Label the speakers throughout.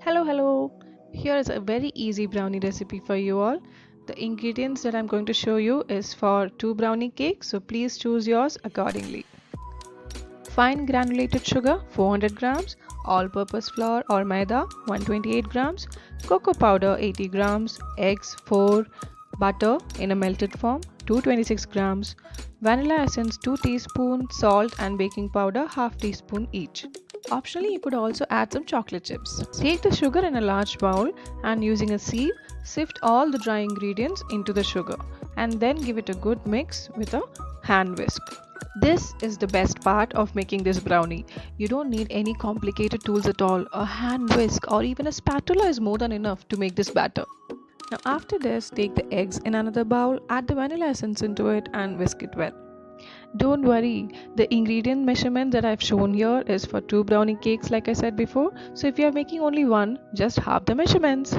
Speaker 1: Hello. Here is a very easy brownie recipe for you all. The ingredients that I'm going to show you is for 2 brownie cakes, so please choose yours accordingly. Fine granulated sugar 400 grams, all-purpose flour or maida 128 grams, cocoa powder 80 grams, eggs 4, butter in a melted form 226 grams, vanilla essence 2 teaspoons, salt and baking powder half teaspoon each. Optionally, you could also add some chocolate chips. Take the sugar in a large bowl and using a sieve, sift all the dry ingredients into the sugar and then give it a good mix with a hand whisk. This is the best part of making this brownie. You don't need any complicated tools at all. A hand whisk or even a spatula is more than enough to make this batter. Now after this, take the eggs in another bowl, add the vanilla essence into it and whisk it well. Don't worry, the ingredient measurement that I've shown here is for 2 brownie cakes like I said before. So if you are making only one, just half the measurements.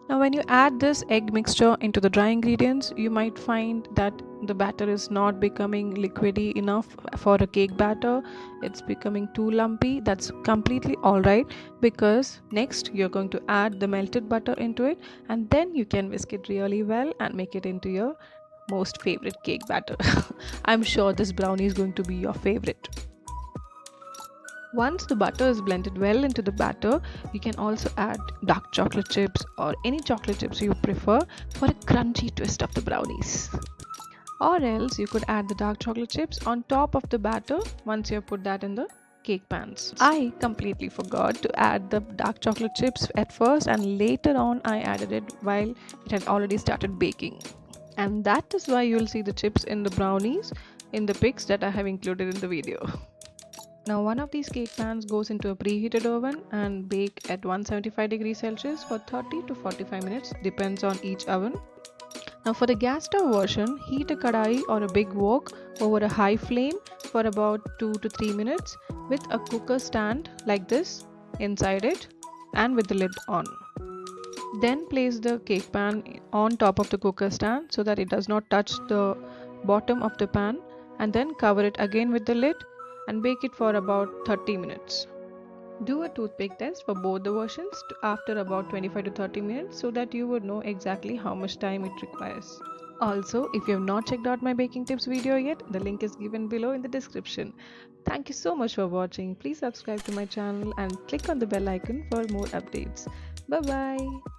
Speaker 1: Now when you add this egg mixture into the dry ingredients, you might find that the batter is not becoming liquidy enough for a cake batter. It's becoming too lumpy. That's completely alright, because next you're going to add the melted butter into it and then you can whisk it really well and make it into your most favorite cake batter. I'm sure this brownie is going to be your favorite. Once the butter is blended well into the batter, you can also add dark chocolate chips or any chocolate chips you prefer for a crunchy twist of the brownies. Or else you could add the dark chocolate chips on top of the batter once you have put that in the cake pans. I completely forgot to add the dark chocolate chips at first, and later on I added it while it had already started baking. And that is why you'll see the chips in the brownies in the pics that I have included in the video. Now one of these cake pans goes into a preheated oven and bake at 175 degrees Celsius for 30 to 45 minutes, depends on each oven. Now for the gas stove version, heat a kadai or a big wok over a high flame for about 2 to 3 minutes with a cooker stand like this inside it and with the lid on. Then place the cake pan on top of the cooker stand so that it does not touch the bottom of the pan, and then cover it again with the lid and bake it for about 30 minutes. Do a toothpick test for both the versions after about 25 to 30 minutes so that you would know exactly how much time it requires. Also, if you have not checked out my baking tips video yet, the link is given below in the description. Thank you so much for watching. Please subscribe to my channel and click on the bell icon for more updates. Bye bye.